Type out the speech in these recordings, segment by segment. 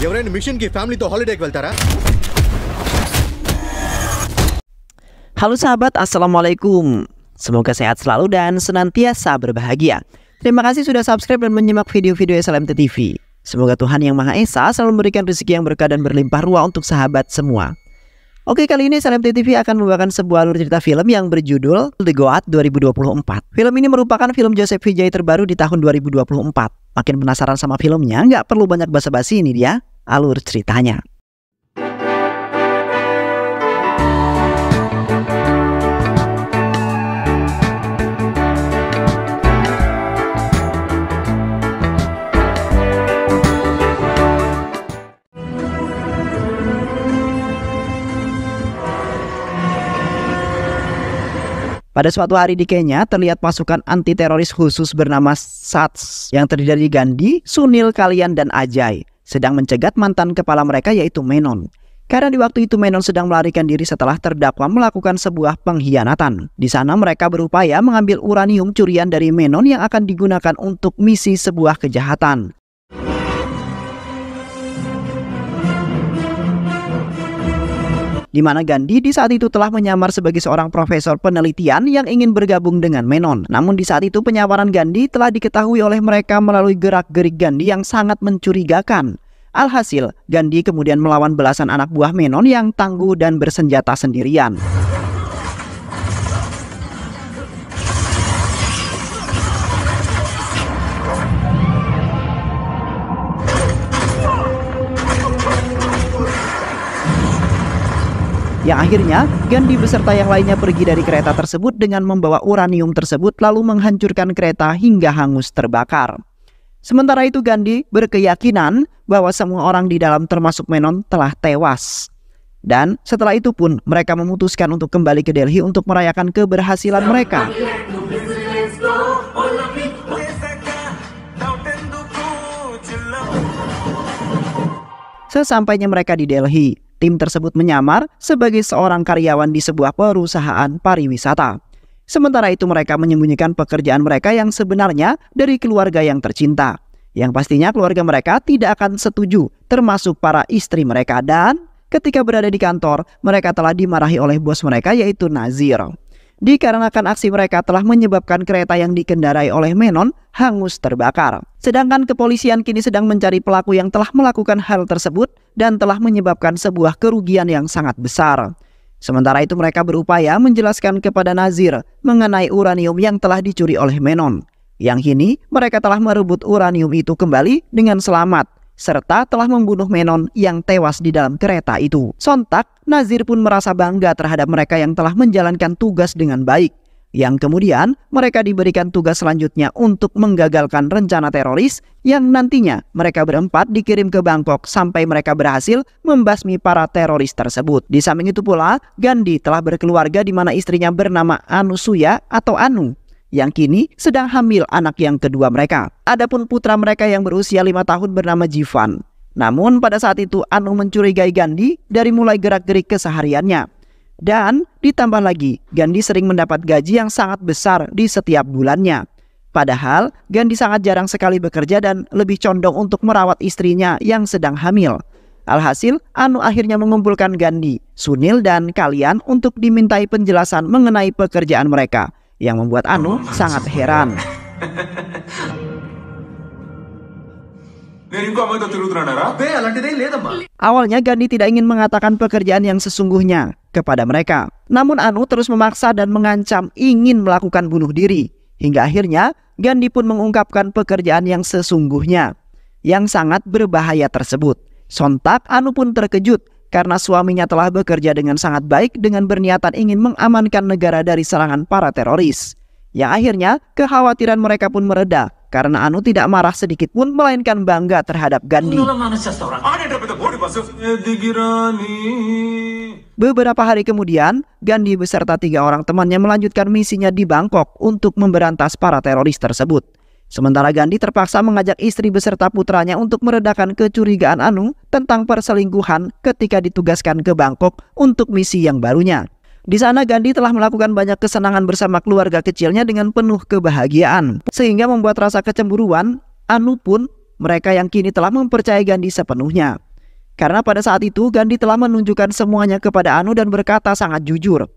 ఎవరైనా మిషన్ కి ఫ్యామిలీతో హాలిడేకి వెళ్తారా? Halo sahabat, Assalamualaikum. Semoga sehat selalu dan senantiasa berbahagia. Terima kasih sudah subscribe dan menyimak video-video SLMT TV. Semoga Tuhan Yang Maha Esa selalu memberikan rezeki yang berkah dan berlimpah ruah untuk sahabat semua. Oke, kali ini SLMT TV akan membawakan sebuah alur cerita film yang berjudul The Goat 2024. Film ini merupakan film Joseph Vijay terbaru di tahun 2024. Makin penasaran sama filmnya? Nggak perlu banyak basa-basi, ini dia alur ceritanya. Pada suatu hari di Kenya, terlihat pasukan anti-teroris khusus bernama SATS yang terdiri dari Gandhi, Sunil, Kalyan, dan Ajay sedang mencegat mantan kepala mereka yaitu Menon. Karena di waktu itu Menon sedang melarikan diri setelah terdakwa melakukan sebuah pengkhianatan. Di sana mereka berupaya mengambil uranium curian dari Menon yang akan digunakan untuk misi sebuah kejahatan. Di mana Gandhi di saat itu telah menyamar sebagai seorang profesor penelitian yang ingin bergabung dengan Menon. Namun di saat itu penyamaran Gandhi telah diketahui oleh mereka melalui gerak-gerik Gandhi yang sangat mencurigakan. Alhasil, Gandhi kemudian melawan belasan anak buah Menon yang tangguh dan bersenjata sendirian. Yang akhirnya, Gandhi beserta yang lainnya pergi dari kereta tersebut dengan membawa uranium tersebut lalu menghancurkan kereta hingga hangus terbakar. Sementara itu Gandhi berkeyakinan bahwa semua orang di dalam termasuk Menon telah tewas. Dan setelah itu pun mereka memutuskan untuk kembali ke Delhi untuk merayakan keberhasilan mereka. Sesampainya mereka di Delhi, tim tersebut menyamar sebagai seorang karyawan di sebuah perusahaan pariwisata. Sementara itu mereka menyembunyikan pekerjaan mereka yang sebenarnya dari keluarga yang tercinta. Yang pastinya keluarga mereka tidak akan setuju, termasuk para istri mereka. Dan ketika berada di kantor, mereka telah dimarahi oleh bos mereka yaitu Nazir. Dikarenakan aksi mereka telah menyebabkan kereta yang dikendarai oleh Menon hangus terbakar. Sedangkan kepolisian kini sedang mencari pelaku yang telah melakukan hal tersebut dan telah menyebabkan sebuah kerugian yang sangat besar. Sementara itu mereka berupaya menjelaskan kepada Nazir mengenai uranium yang telah dicuri oleh Menon. Yang kini mereka telah merebut uranium itu kembali dengan selamat, serta telah membunuh Menon yang tewas di dalam kereta itu. Sontak, Nazir pun merasa bangga terhadap mereka yang telah menjalankan tugas dengan baik. Yang kemudian mereka diberikan tugas selanjutnya untuk menggagalkan rencana teroris yang nantinya mereka berempat dikirim ke Bangkok sampai mereka berhasil membasmi para teroris tersebut. Di samping itu pula, Gandhi telah berkeluarga di mana istrinya bernama Anusuya atau Anu, yang kini sedang hamil anak yang kedua mereka. Adapun putra mereka yang berusia 5 tahun bernama Jivan. Namun pada saat itu Anu mencurigai Gandhi dari mulai gerak-gerik kesehariannya. Dan ditambah lagi, Gandhi sering mendapat gaji yang sangat besar di setiap bulannya. Padahal Gandhi sangat jarang sekali bekerja dan lebih condong untuk merawat istrinya yang sedang hamil. Alhasil, Anu akhirnya mengumpulkan Gandhi, Sunil, dan Kalyan untuk dimintai penjelasan mengenai pekerjaan mereka, yang membuat Anu sangat heran. Awalnya Gandhi tidak ingin mengatakan pekerjaan yang sesungguhnya kepada mereka. Namun Anu terus memaksa dan mengancam ingin melakukan bunuh diri. Hingga akhirnya Gandhi pun mengungkapkan pekerjaan yang sesungguhnya, yang sangat berbahaya tersebut. Sontak Anu pun terkejut karena suaminya telah bekerja dengan sangat baik dengan berniatan ingin mengamankan negara dari serangan para teroris. Yang akhirnya kekhawatiran mereka pun mereda karena Anu tidak marah sedikit pun melainkan bangga terhadap Gandhi. Beberapa hari kemudian, Gandhi beserta 3 orang temannya melanjutkan misinya di Bangkok untuk memberantas para teroris tersebut. Sementara Gandhi terpaksa mengajak istri beserta putranya untuk meredakan kecurigaan Anu tentang perselingkuhan ketika ditugaskan ke Bangkok untuk misi yang barunya. Di sana Gandhi telah melakukan banyak kesenangan bersama keluarga kecilnya dengan penuh kebahagiaan, sehingga membuat rasa kecemburuan Anu pun mereka yang kini telah mempercayai Gandhi sepenuhnya. Karena pada saat itu Gandhi telah menunjukkan semuanya kepada Anu dan berkata sangat jujur.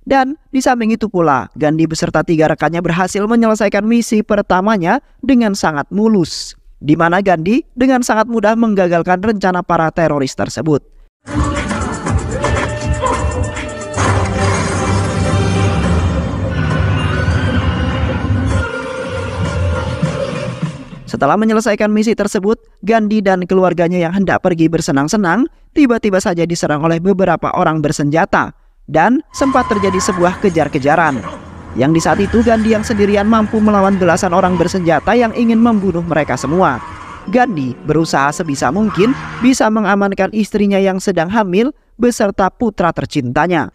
Dan di samping itu pula, Gandhi beserta 3 rekannya berhasil menyelesaikan misi pertamanya dengan sangat mulus, di mana Gandhi dengan sangat mudah menggagalkan rencana para teroris tersebut. Setelah menyelesaikan misi tersebut, Gandhi dan keluarganya yang hendak pergi bersenang-senang, tiba-tiba saja diserang oleh beberapa orang bersenjata. Dan sempat terjadi sebuah kejar-kejaran. Yang di saat itu Gandhi yang sendirian mampu melawan belasan orang bersenjata yang ingin membunuh mereka semua. Gandhi berusaha sebisa mungkin bisa mengamankan istrinya yang sedang hamil beserta putra tercintanya.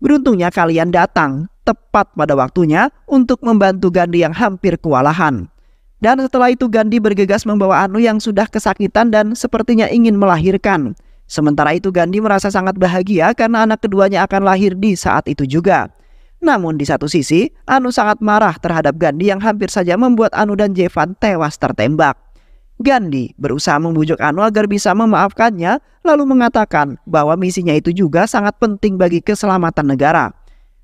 Beruntungnya kalian datang tepat pada waktunya untuk membantu Gandhi yang hampir kewalahan. Dan setelah itu Gandhi bergegas membawa Anu yang sudah kesakitan dan sepertinya ingin melahirkan. Sementara itu Gandhi merasa sangat bahagia karena anak keduanya akan lahir di saat itu juga. Namun di satu sisi, Anu sangat marah terhadap Gandhi yang hampir saja membuat Anu dan Jeevan tewas tertembak. Gandhi berusaha membujuk Anu agar bisa memaafkannya, lalu mengatakan bahwa misinya itu juga sangat penting bagi keselamatan negara.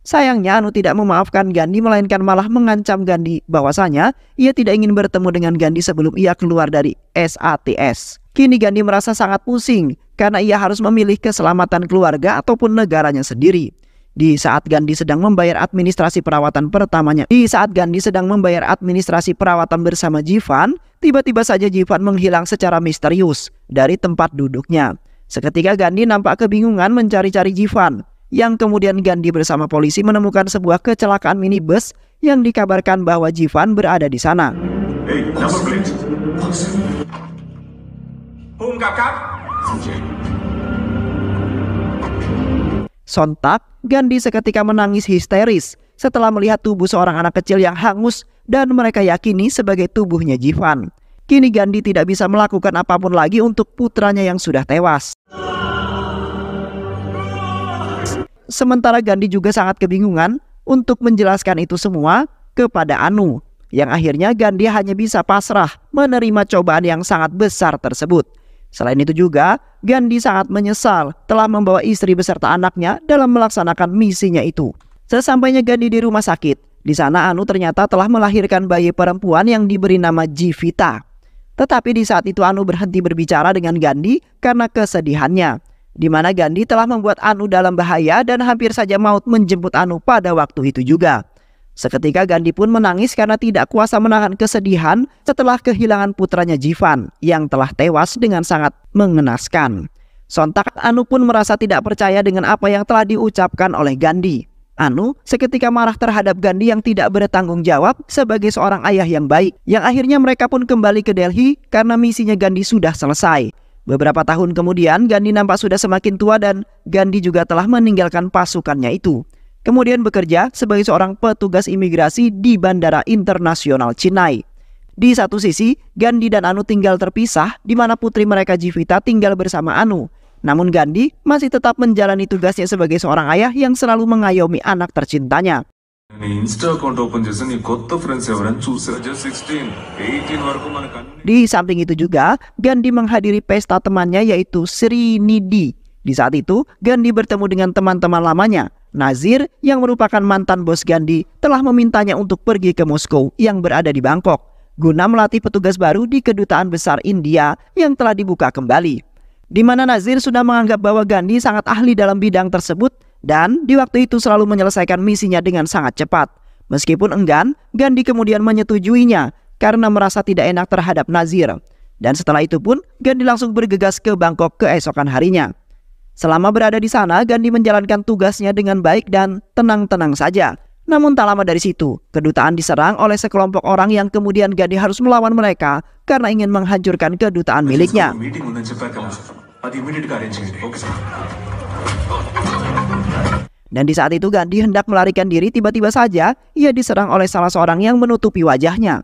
Sayangnya Anu tidak memaafkan Gandhi melainkan malah mengancam Gandhi bahwasanya ia tidak ingin bertemu dengan Gandhi sebelum ia keluar dari SATS. Kini Gandhi merasa sangat pusing karena ia harus memilih keselamatan keluarga ataupun negaranya sendiri. Di saat Gandhi sedang membayar administrasi perawatan bersama Jeevan, tiba-tiba saja Jeevan menghilang secara misterius dari tempat duduknya. Seketika Gandhi nampak kebingungan mencari-cari Jeevan. Yang kemudian Gandhi bersama polisi menemukan sebuah kecelakaan minibus yang dikabarkan bahwa Jeevan berada di sana. Hey, number plate. Sontak, Gandhi seketika menangis histeris setelah melihat tubuh seorang anak kecil yang hangus dan mereka yakini sebagai tubuhnya Jeevan. Kini Gandhi tidak bisa melakukan apapun lagi untuk putranya yang sudah tewas. Sementara Gandhi juga sangat kebingungan untuk menjelaskan itu semua kepada Anu, yang akhirnya Gandhi hanya bisa pasrah menerima cobaan yang sangat besar tersebut. Selain itu juga, Gandhi sangat menyesal telah membawa istri beserta anaknya dalam melaksanakan misinya itu. Sesampainya Gandhi di rumah sakit, di sana Anu ternyata telah melahirkan bayi perempuan yang diberi nama Jeevita. Tetapi di saat itu Anu berhenti berbicara dengan Gandhi karena kesedihannya, di mana Gandhi telah membuat Anu dalam bahaya dan hampir saja maut menjemput Anu pada waktu itu juga. Seketika Gandhi pun menangis karena tidak kuasa menahan kesedihan setelah kehilangan putranya Jeevan yang telah tewas dengan sangat mengenaskan. Sontak Anu pun merasa tidak percaya dengan apa yang telah diucapkan oleh Gandhi. Anu seketika marah terhadap Gandhi yang tidak bertanggung jawab sebagai seorang ayah yang baik, yang akhirnya mereka pun kembali ke Delhi karena misinya Gandhi sudah selesai. Beberapa tahun kemudian Gandhi nampak sudah semakin tua dan Gandhi juga telah meninggalkan pasukannya itu. Kemudian bekerja sebagai seorang petugas imigrasi di Bandara Internasional Chennai. Di satu sisi, Gandhi dan Anu tinggal terpisah di mana putri mereka Jeevita tinggal bersama Anu. Namun Gandhi masih tetap menjalani tugasnya sebagai seorang ayah yang selalu mengayomi anak tercintanya. Di samping itu juga, Gandhi menghadiri pesta temannya yaitu Sri Nidhi. Di saat itu, Gandhi bertemu dengan teman-teman lamanya. Nazir yang merupakan mantan bos Gandhi telah memintanya untuk pergi ke Moskow yang berada di Bangkok guna melatih petugas baru di Kedutaan Besar India yang telah dibuka kembali. Di mana Nazir sudah menganggap bahwa Gandhi sangat ahli dalam bidang tersebut dan di waktu itu selalu menyelesaikan misinya dengan sangat cepat. Meskipun enggan, Gandhi kemudian menyetujuinya karena merasa tidak enak terhadap Nazir. Dan setelah itu pun Gandhi langsung bergegas ke Bangkok keesokan harinya. Selama berada di sana, Gandhi menjalankan tugasnya dengan baik dan tenang-tenang saja. Namun tak lama dari situ, kedutaan diserang oleh sekelompok orang yang kemudian Gandhi harus melawan mereka karena ingin menghancurkan kedutaan miliknya. అది ఇమీడియట్ గా అరేంజ్ చేయండి. Okay sir. Dan di saat itu Gandhi hendak melarikan diri, tiba-tiba saja ia diserang oleh salah seorang yang menutupi wajahnya.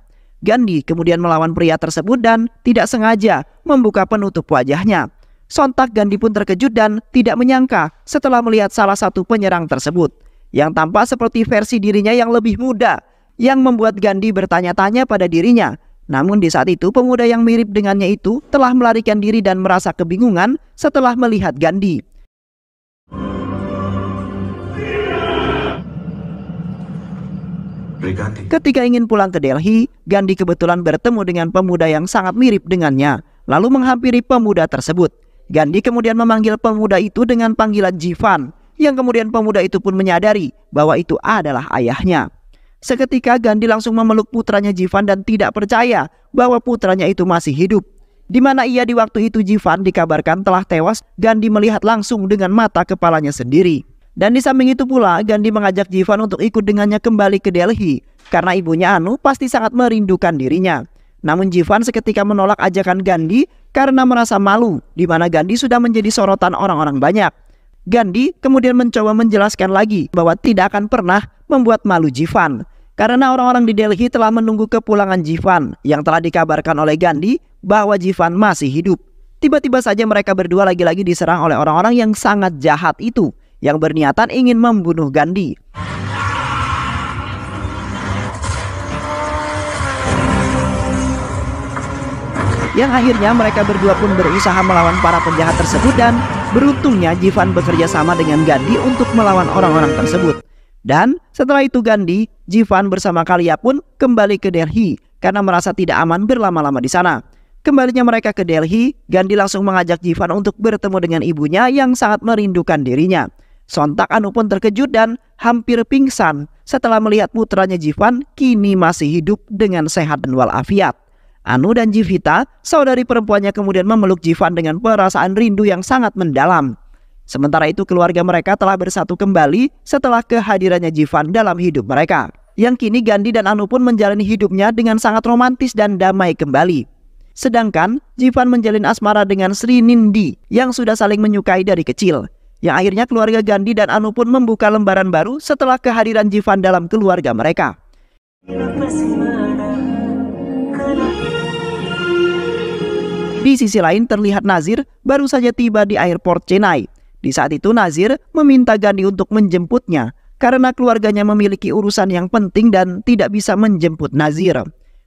Gandhi kemudian melawan pria tersebut dan tidak sengaja membuka penutup wajahnya. Sontak Gandhi pun terkejut dan tidak menyangka setelah melihat salah satu penyerang tersebut yang tampak seperti versi dirinya yang lebih muda, yang membuat Gandhi bertanya-tanya pada dirinya. Namun di saat itu pemuda yang mirip dengannya itu telah melarikan diri dan merasa kebingungan setelah melihat Gandhi. Ketika ingin pulang ke Delhi, Gandhi kebetulan bertemu dengan pemuda yang sangat mirip dengannya, lalu menghampiri pemuda tersebut. Gandhi kemudian memanggil pemuda itu dengan panggilan Jivan, yang kemudian pemuda itu pun menyadari bahwa itu adalah ayahnya. Seketika Gandhi langsung memeluk putranya Jivan dan tidak percaya bahwa putranya itu masih hidup. Di mana ia di waktu itu Jivan dikabarkan telah tewas, Gandhi melihat langsung dengan mata kepalanya sendiri. Dan di samping itu pula Gandhi mengajak Jivan untuk ikut dengannya kembali ke Delhi karena ibunya Anu pasti sangat merindukan dirinya. Namun Jivan seketika menolak ajakan Gandhi karena merasa malu, di mana Gandhi sudah menjadi sorotan orang-orang banyak. Gandhi kemudian mencoba menjelaskan lagi bahwa tidak akan pernah membuat malu Jivan karena orang-orang di Delhi telah menunggu kepulangan Jivan yang telah dikabarkan oleh Gandhi bahwa Jivan masih hidup. Tiba-tiba saja mereka berdua lagi-lagi diserang oleh orang-orang yang sangat jahat itu, yang berniatan ingin membunuh Gandhi. Yang akhirnya mereka berdua pun berusaha melawan para penjahat tersebut dan beruntungnya Jivan bekerja sama dengan Gandhi untuk melawan orang-orang tersebut. Dan setelah itu Gandhi, Jivan bersama Kalia pun kembali ke Delhi karena merasa tidak aman berlama-lama di sana. Kembalinya mereka ke Delhi, Gandhi langsung mengajak Jivan untuk bertemu dengan ibunya yang sangat merindukan dirinya. Sontak Anu pun terkejut dan hampir pingsan setelah melihat putranya Jivan kini masih hidup dengan sehat dan walafiat. Anu dan Jivita, saudari perempuannya, kemudian memeluk Jivan dengan perasaan rindu yang sangat mendalam. Sementara itu keluarga mereka telah bersatu kembali setelah kehadirannya Jivan dalam hidup mereka. Yang kini Gandhi dan Anu pun menjalani hidupnya dengan sangat romantis dan damai kembali. Sedangkan Jivan menjalin asmara dengan Sri Nindi yang sudah saling menyukai dari kecil. Yang akhirnya keluarga Gandhi dan Anu pun membuka lembaran baru setelah kehadiran Jivan dalam keluarga mereka. Di sisi lain terlihat Nazir baru saja tiba di airport Chennai. Di saat itu Nazir meminta Gandhi untuk menjemputnya karena keluarganya memiliki urusan yang penting dan tidak bisa menjemput Nazir.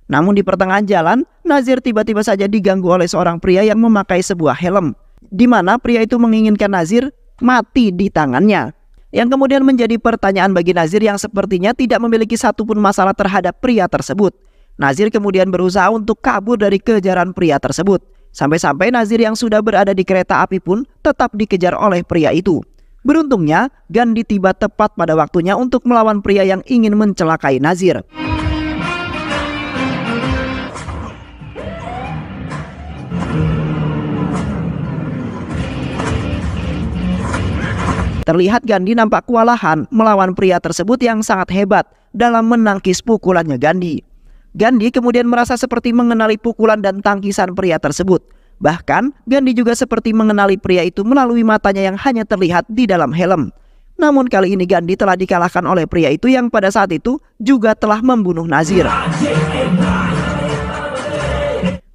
Namun di pertengahan jalan, Nazir tiba-tiba saja diganggu oleh seorang pria yang memakai sebuah helm, di mana pria itu menginginkan Nazir mati di tangannya. Yang kemudian menjadi pertanyaan bagi Nazir yang sepertinya tidak memiliki satupun masalah terhadap pria tersebut. Nazir kemudian berusaha untuk kabur dari kejaran pria tersebut. Sampai-sampai Nazir yang sudah berada di kereta api pun tetap dikejar oleh pria itu. Beruntungnya, Gandhi tiba tepat pada waktunya untuk melawan pria yang ingin mencelakai Nazir. Terlihat Gandhi nampak kewalahan melawan pria tersebut yang sangat hebat dalam menangkis pukulannya Gandhi. Gandhi kemudian merasa seperti mengenali pukulan dan tangkisan pria tersebut. Bahkan Gandhi juga seperti mengenali pria itu melalui matanya yang hanya terlihat di dalam helm. Namun kali ini Gandhi telah dikalahkan oleh pria itu yang pada saat itu juga telah membunuh Nazir.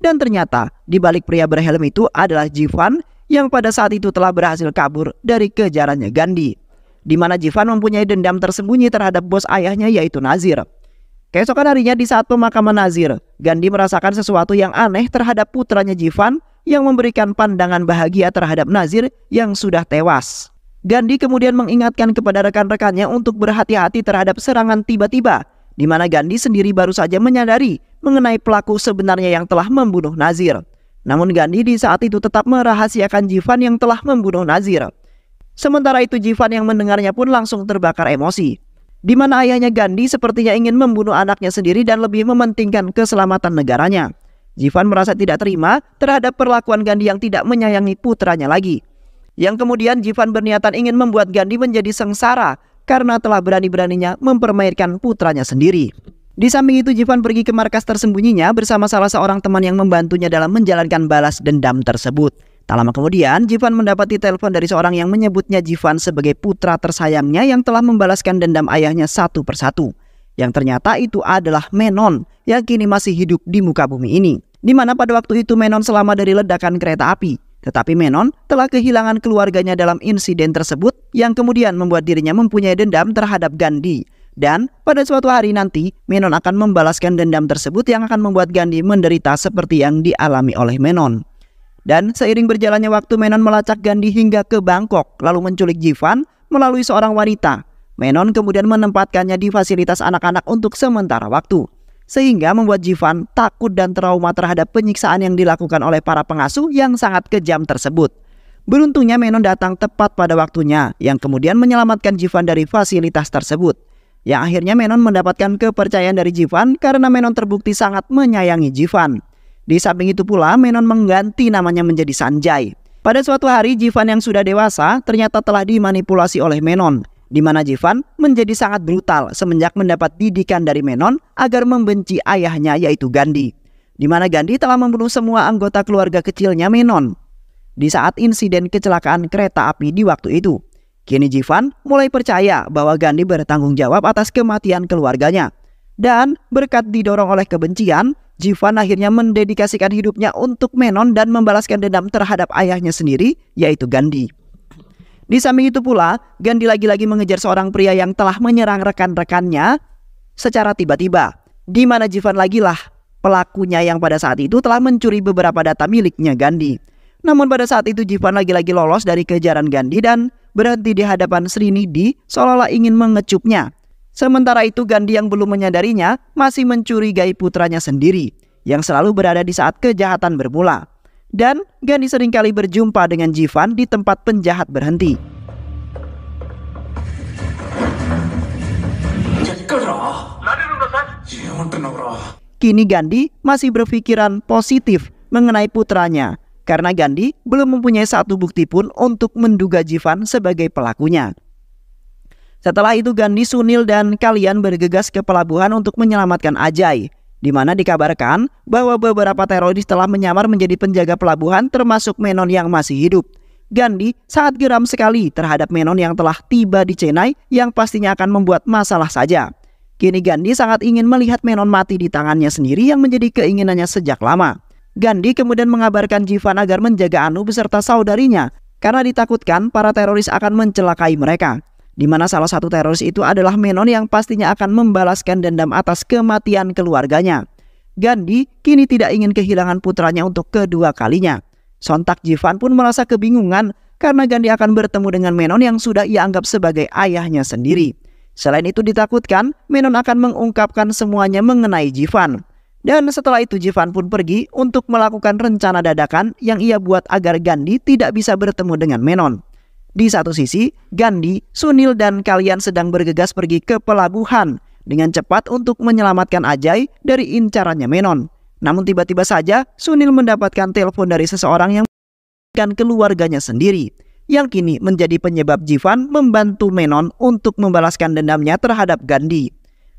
Dan ternyata di balik pria berhelm itu adalah Jivan yang pada saat itu telah berhasil kabur dari kejarannya Gandhi. Di mana Jivan mempunyai dendam tersembunyi terhadap bos ayahnya yaitu Nazir. Keesokan harinya di saat pemakaman Nazir, Gandhi merasakan sesuatu yang aneh terhadap putranya Jivan yang memberikan pandangan bahagia terhadap Nazir yang sudah tewas. Gandhi kemudian mengingatkan kepada rekan-rekannya untuk berhati-hati terhadap serangan tiba-tiba, di mana Gandhi sendiri baru saja menyadari mengenai pelaku sebenarnya yang telah membunuh Nazir. Namun Gandhi di saat itu tetap merahasiakan Jivan yang telah membunuh Nazir. Sementara itu Jivan yang mendengarnya pun langsung terbakar emosi, di mana ayahnya Gandhi sepertinya ingin membunuh anaknya sendiri dan lebih mementingkan keselamatan negaranya. Jivan merasa tidak terima terhadap perlakuan Gandhi yang tidak menyayangi putranya lagi. Yang kemudian Jivan berniatan ingin membuat Gandhi menjadi sengsara karena telah berani-beraninya mempermainkan putranya sendiri. Di samping itu Jivan pergi ke markas tersembunyinya bersama salah seorang teman yang membantunya dalam menjalankan balas dendam tersebut. Tak lama kemudian, Jivan mendapati telepon dari seorang yang menyebutnya Jivan sebagai putra tersayangnya yang telah membalaskan dendam ayahnya satu persatu. Yang ternyata itu adalah Menon yang kini masih hidup di muka bumi ini. Di mana pada waktu itu Menon selamat dari ledakan kereta api. Tetapi Menon telah kehilangan keluarganya dalam insiden tersebut yang kemudian membuat dirinya mempunyai dendam terhadap Gandhi. Dan pada suatu hari nanti, Menon akan membalaskan dendam tersebut yang akan membuat Gandhi menderita seperti yang dialami oleh Menon. Dan seiring berjalannya waktu, Menon melacak Gandhi hingga ke Bangkok, lalu menculik Jivan melalui seorang wanita. Menon kemudian menempatkannya di fasilitas anak-anak untuk sementara waktu, sehingga membuat Jivan takut dan trauma terhadap penyiksaan yang dilakukan oleh para pengasuh yang sangat kejam tersebut. Beruntungnya Menon datang tepat pada waktunya, yang kemudian menyelamatkan Jivan dari fasilitas tersebut. Yang akhirnya Menon mendapatkan kepercayaan dari Jivan karena Menon terbukti sangat menyayangi Jivan. Di samping itu pula, Menon mengganti namanya menjadi Sanjay. Pada suatu hari, Jivan yang sudah dewasa ternyata telah dimanipulasi oleh Menon, di mana Jivan menjadi sangat brutal semenjak mendapat didikan dari Menon agar membenci ayahnya yaitu Gandhi. Di mana Gandhi telah membunuh semua anggota keluarga kecilnya Menon di saat insiden kecelakaan kereta api di waktu itu. Kini Jivan mulai percaya bahwa Gandhi bertanggung jawab atas kematian keluarganya. Dan berkat didorong oleh kebencian, Jivan akhirnya mendedikasikan hidupnya untuk Menon dan membalaskan dendam terhadap ayahnya sendiri, yaitu Gandhi. Di samping itu pula, Gandhi lagi-lagi mengejar seorang pria yang telah menyerang rekan-rekannya secara tiba-tiba, di mana Jivan lagilah pelakunya yang pada saat itu telah mencuri beberapa data miliknya Gandhi. Namun pada saat itu Jivan lagi-lagi lolos dari kejaran Gandhi dan berhenti di hadapan Srinidhi seolah-olah ingin mengecupnya. Sementara itu Gandhi yang belum menyadarinya masih mencurigai putranya sendiri yang selalu berada di saat kejahatan bermula. Dan Gandhi seringkali berjumpa dengan Jivan di tempat penjahat berhenti. Kini Gandhi masih berpikiran positif mengenai putranya karena Gandhi belum mempunyai satu bukti pun untuk menduga Jivan sebagai pelakunya. Setelah itu Gandhi, Sunil, dan kalian bergegas ke pelabuhan untuk menyelamatkan Ajay, di mana dikabarkan bahwa beberapa teroris telah menyamar menjadi penjaga pelabuhan termasuk Menon yang masih hidup. Gandhi sangat geram sekali terhadap Menon yang telah tiba di Chennai yang pastinya akan membuat masalah saja. Kini Gandhi sangat ingin melihat Menon mati di tangannya sendiri yang menjadi keinginannya sejak lama. Gandhi kemudian mengabarkan Jivan agar menjaga Anu beserta saudarinya karena ditakutkan para teroris akan mencelakai mereka. Di mana salah satu teroris itu adalah Menon yang pastinya akan membalaskan dendam atas kematian keluarganya. Gandhi kini tidak ingin kehilangan putranya untuk kedua kalinya. Sontak Jivan pun merasa kebingungan karena Gandhi akan bertemu dengan Menon yang sudah ia anggap sebagai ayahnya sendiri. Selain itu ditakutkan Menon akan mengungkapkan semuanya mengenai Jivan. Dan setelah itu Jivan pun pergi untuk melakukan rencana dadakan yang ia buat agar Gandhi tidak bisa bertemu dengan Menon. Di satu sisi, Gandhi, Sunil, dan kalian sedang bergegas pergi ke pelabuhan dengan cepat untuk menyelamatkan Ajay dari incarannya Menon. Namun tiba-tiba saja Sunil mendapatkan telepon dari seseorang yang bukan keluarganya sendiri, yang kini menjadi penyebab Jivan membantu Menon untuk membalaskan dendamnya terhadap Gandhi.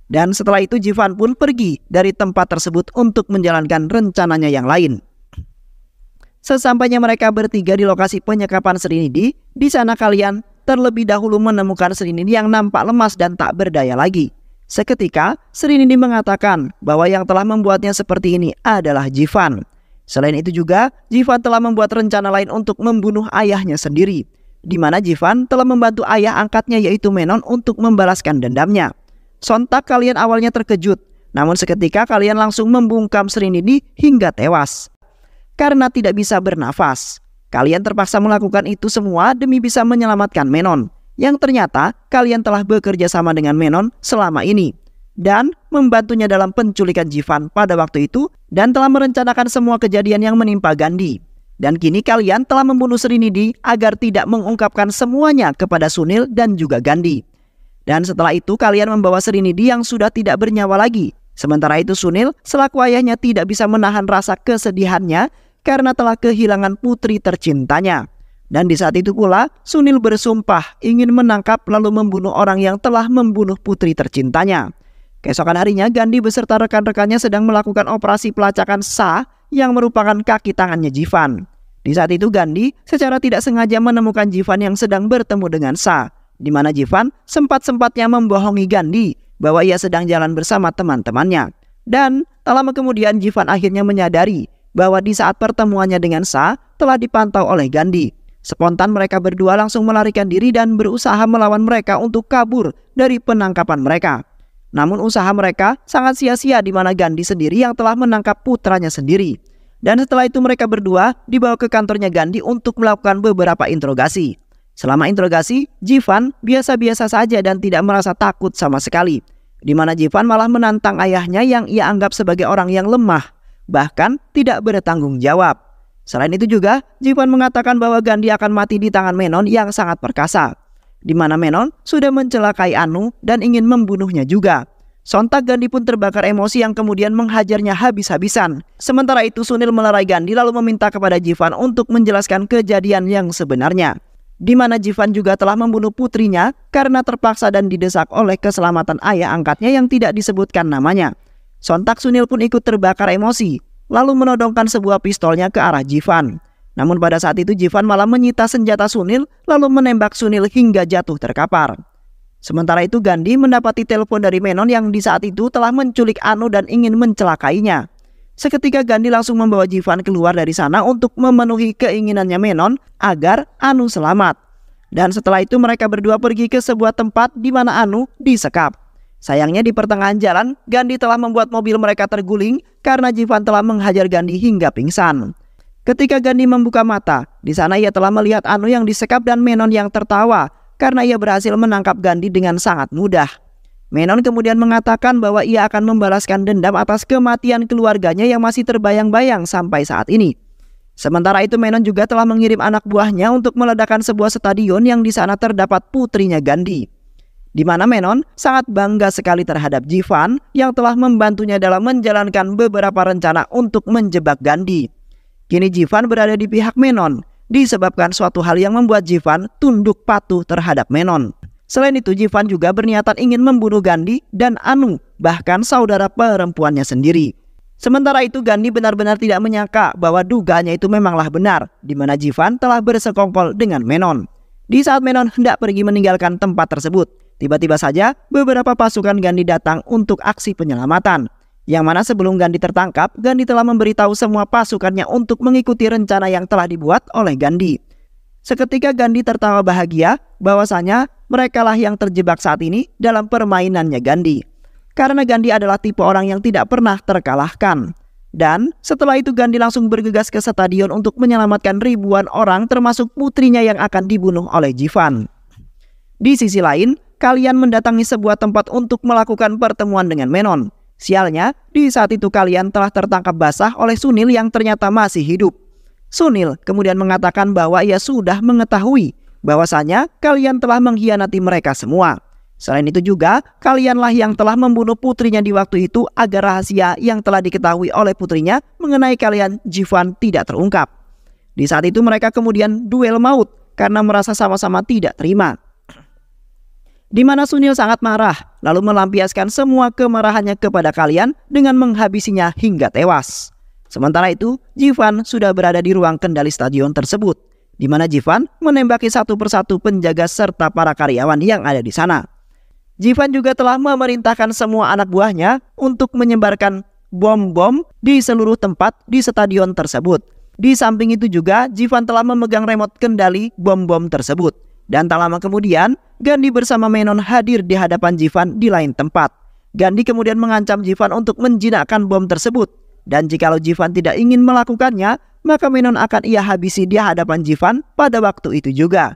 Dan setelah itu Jivan pun pergi dari tempat tersebut untuk menjalankan rencananya yang lain. Sesampainya mereka bertiga di lokasi penyekapan Srinidhi, di sana kalian terlebih dahulu menemukan Srinidhi yang nampak lemas dan tak berdaya lagi. Seketika, Srinidhi mengatakan bahwa yang telah membuatnya seperti ini adalah Jivan. Selain itu juga, Jivan telah membuat rencana lain untuk membunuh ayahnya sendiri, di mana Jivan telah membantu ayah angkatnya yaitu Menon untuk membalaskan dendamnya. Sontak kalian awalnya terkejut, namun seketika kalian langsung membungkam Srinidhi hingga tewas. Karena tidak bisa bernafas, kalian terpaksa melakukan itu semua demi bisa menyelamatkan Menon, yang ternyata kalian telah bekerja sama dengan Menon selama ini dan membantunya dalam penculikan Jivan pada waktu itu dan telah merencanakan semua kejadian yang menimpa Gandhi. Dan kini kalian telah membunuh Srinidhi agar tidak mengungkapkan semuanya kepada Sunil dan juga Gandhi. Dan setelah itu kalian membawa Srinidhi yang sudah tidak bernyawa lagi. Sementara itu Sunil selaku ayahnya tidak bisa menahan rasa kesedihannya karena telah kehilangan putri tercintanya. Dan di saat itu pula Sunil bersumpah ingin menangkap lalu membunuh orang yang telah membunuh putri tercintanya. Keesokan harinya Gandhi beserta rekan-rekannya sedang melakukan operasi pelacakan sah yang merupakan kaki tangannya Jivan. Di saat itu Gandhi secara tidak sengaja menemukan Jivan yang sedang bertemu dengan Shah, di mana Jivan sempat-sempatnya membohongi Gandhi bahwa ia sedang jalan bersama teman-temannya. Dan tak lama kemudian Jivan akhirnya menyadari bahwa di saat pertemuannya dengan Shah telah dipantau oleh Gandhi. Spontan mereka berdua langsung melarikan diri dan berusaha melawan mereka untuk kabur dari penangkapan mereka. Namun usaha mereka sangat sia-sia di mana Gandhi sendiri yang telah menangkap putranya sendiri. Dan setelah itu mereka berdua dibawa ke kantornya Gandhi untuk melakukan beberapa interogasi. Selama interogasi, Jivan biasa-biasa saja dan tidak merasa takut sama sekali. Di mana Jivan malah menantang ayahnya yang ia anggap sebagai orang yang lemah, bahkan tidak bertanggung jawab. Selain itu juga, Jivan mengatakan bahwa Gandhi akan mati di tangan Menon yang sangat perkasa, di mana Menon sudah mencelakai Anu dan ingin membunuhnya juga. Sontak Gandhi pun terbakar emosi yang kemudian menghajarnya habis-habisan. Sementara itu Sunil melerai Gandhi lalu meminta kepada Jivan untuk menjelaskan kejadian yang sebenarnya, di mana Jivan juga telah membunuh putrinya karena terpaksa dan didesak oleh keselamatan ayah angkatnya yang tidak disebutkan namanya. Sontak Sunil pun ikut terbakar emosi, lalu menodongkan sebuah pistolnya ke arah Jivan. Namun pada saat itu Jivan malah menyita senjata Sunil lalu menembak Sunil hingga jatuh terkapar. Sementara itu Gandhi mendapati telepon dari Menon yang di saat itu telah menculik Anu dan ingin mencelakainya. Seketika Gandhi langsung membawa Jivan keluar dari sana untuk memenuhi keinginannya Menon agar Anu selamat. Dan setelah itu mereka berdua pergi ke sebuah tempat di mana Anu disekap. Sayangnya di pertengahan jalan, Gandhi telah membuat mobil mereka terguling karena Jivan telah menghajar Gandhi hingga pingsan. Ketika Gandhi membuka mata, di sana ia telah melihat Anu yang disekap dan Menon yang tertawa karena ia berhasil menangkap Gandhi dengan sangat mudah. Menon kemudian mengatakan bahwa ia akan membalaskan dendam atas kematian keluarganya yang masih terbayang-bayang sampai saat ini. Sementara itu Menon juga telah mengirim anak buahnya untuk meledakkan sebuah stadion yang di sana terdapat putrinya Gandhi. Di mana Menon sangat bangga sekali terhadap Jivan yang telah membantunya dalam menjalankan beberapa rencana untuk menjebak Gandhi. Kini Jivan berada di pihak Menon, disebabkan suatu hal yang membuat Jivan tunduk patuh terhadap Menon. Selain itu Jivan juga berniatan ingin membunuh Gandhi dan Anu, bahkan saudara perempuannya sendiri. Sementara itu Gandhi benar-benar tidak menyangka bahwa dugaannya itu memanglah benar, di mana Jivan telah bersekongkol dengan Menon. Di saat Menon hendak pergi meninggalkan tempat tersebut, tiba-tiba saja beberapa pasukan Gandhi datang untuk aksi penyelamatan. Yang mana sebelum Gandhi tertangkap, Gandhi telah memberitahu semua pasukannya untuk mengikuti rencana yang telah dibuat oleh Gandhi. Seketika Gandhi tertawa bahagia bahwasanya merekalah yang terjebak saat ini dalam permainannya Gandhi. Karena Gandhi adalah tipe orang yang tidak pernah terkalahkan. Dan setelah itu Gandhi langsung bergegas ke stadion untuk menyelamatkan ribuan orang termasuk putrinya yang akan dibunuh oleh Jivan. Di sisi lain, kalian mendatangi sebuah tempat untuk melakukan pertemuan dengan Menon. Sialnya, di saat itu kalian telah tertangkap basah oleh Sunil yang ternyata masih hidup. Sunil kemudian mengatakan bahwa ia sudah mengetahui bahwasanya kalian telah mengkhianati mereka semua. Selain itu juga, kalianlah yang telah membunuh putrinya di waktu itu agar rahasia yang telah diketahui oleh putrinya mengenai kalian Jivan tidak terungkap. Di saat itu mereka kemudian duel maut karena merasa sama-sama tidak terima. Di mana Sunil sangat marah, lalu melampiaskan semua kemarahannya kepada kalian dengan menghabisinya hingga tewas. Sementara itu, Jivan sudah berada di ruang kendali stadion tersebut, di mana Jivan menembaki satu persatu penjaga serta para karyawan yang ada di sana. Jivan juga telah memerintahkan semua anak buahnya untuk menyebarkan bom-bom di seluruh tempat di stadion tersebut. Di samping itu juga, Jivan telah memegang remote kendali bom-bom tersebut. Dan tak lama kemudian, Gandhi bersama Menon hadir di hadapan Jivan di lain tempat. Gandhi kemudian mengancam Jivan untuk menjinakkan bom tersebut. Dan jikalau Jivan tidak ingin melakukannya, maka Menon akan ia habisi di hadapan Jivan pada waktu itu juga.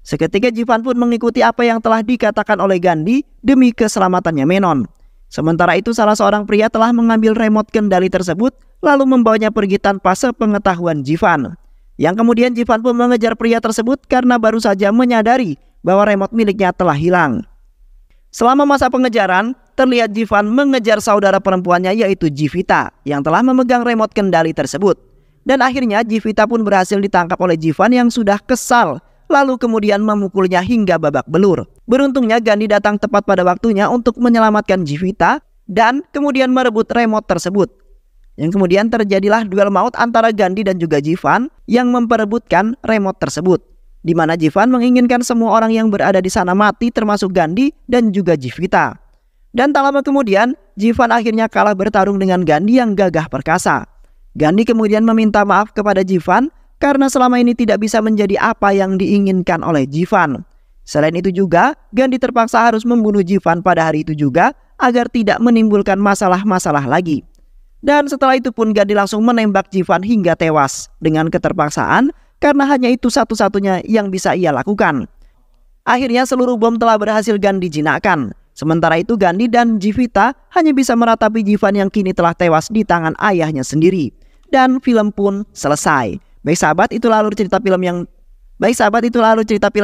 Seketika Jivan pun mengikuti apa yang telah dikatakan oleh Gandhi demi keselamatannya Menon. Sementara itu salah seorang pria telah mengambil remote kendali tersebut lalu membawanya pergi tanpa sepengetahuan Jivan. Yang kemudian Jivan pun mengejar pria tersebut karena baru saja menyadari bahwa remote miliknya telah hilang. Selama masa pengejaran, terlihat Jivan mengejar saudara perempuannya yaitu Jivita yang telah memegang remote kendali tersebut. Dan akhirnya Jivita pun berhasil ditangkap oleh Jivan yang sudah kesal, lalu kemudian memukulnya hingga babak belur. Beruntungnya Gandhi datang tepat pada waktunya untuk menyelamatkan Jivita dan kemudian merebut remote tersebut. Yang kemudian terjadilah duel maut antara Gandhi dan juga Jivan yang memperebutkan remote tersebut, di mana Jivan menginginkan semua orang yang berada di sana mati termasuk Gandhi dan juga Jivita. Dan tak lama kemudian, Jivan akhirnya kalah bertarung dengan Gandhi yang gagah perkasa. Gandhi kemudian meminta maaf kepada Jivan karena selama ini tidak bisa menjadi apa yang diinginkan oleh Jivan. Selain itu juga, Gandhi terpaksa harus membunuh Jivan pada hari itu juga agar tidak menimbulkan masalah-masalah lagi. Dan setelah itu pun Gandhi langsung menembak Jivan hingga tewas dengan keterpaksaan karena hanya itu satu-satunya yang bisa ia lakukan. Akhirnya seluruh bom telah berhasil Gandhi jinakkan. Sementara itu Gandhi dan Jivita hanya bisa meratapi Jivan yang kini telah tewas di tangan ayahnya sendiri. Dan film pun selesai. Baik sahabat, itulah alur cerita film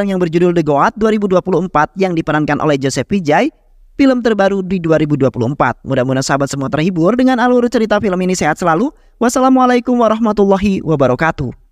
yang berjudul The Goat 2024 yang diperankan oleh Joseph Vijay, film terbaru di 2024. Mudah-mudahan sahabat semua terhibur dengan alur cerita film ini. Sehat selalu. Wassalamualaikum warahmatullahi wabarakatuh.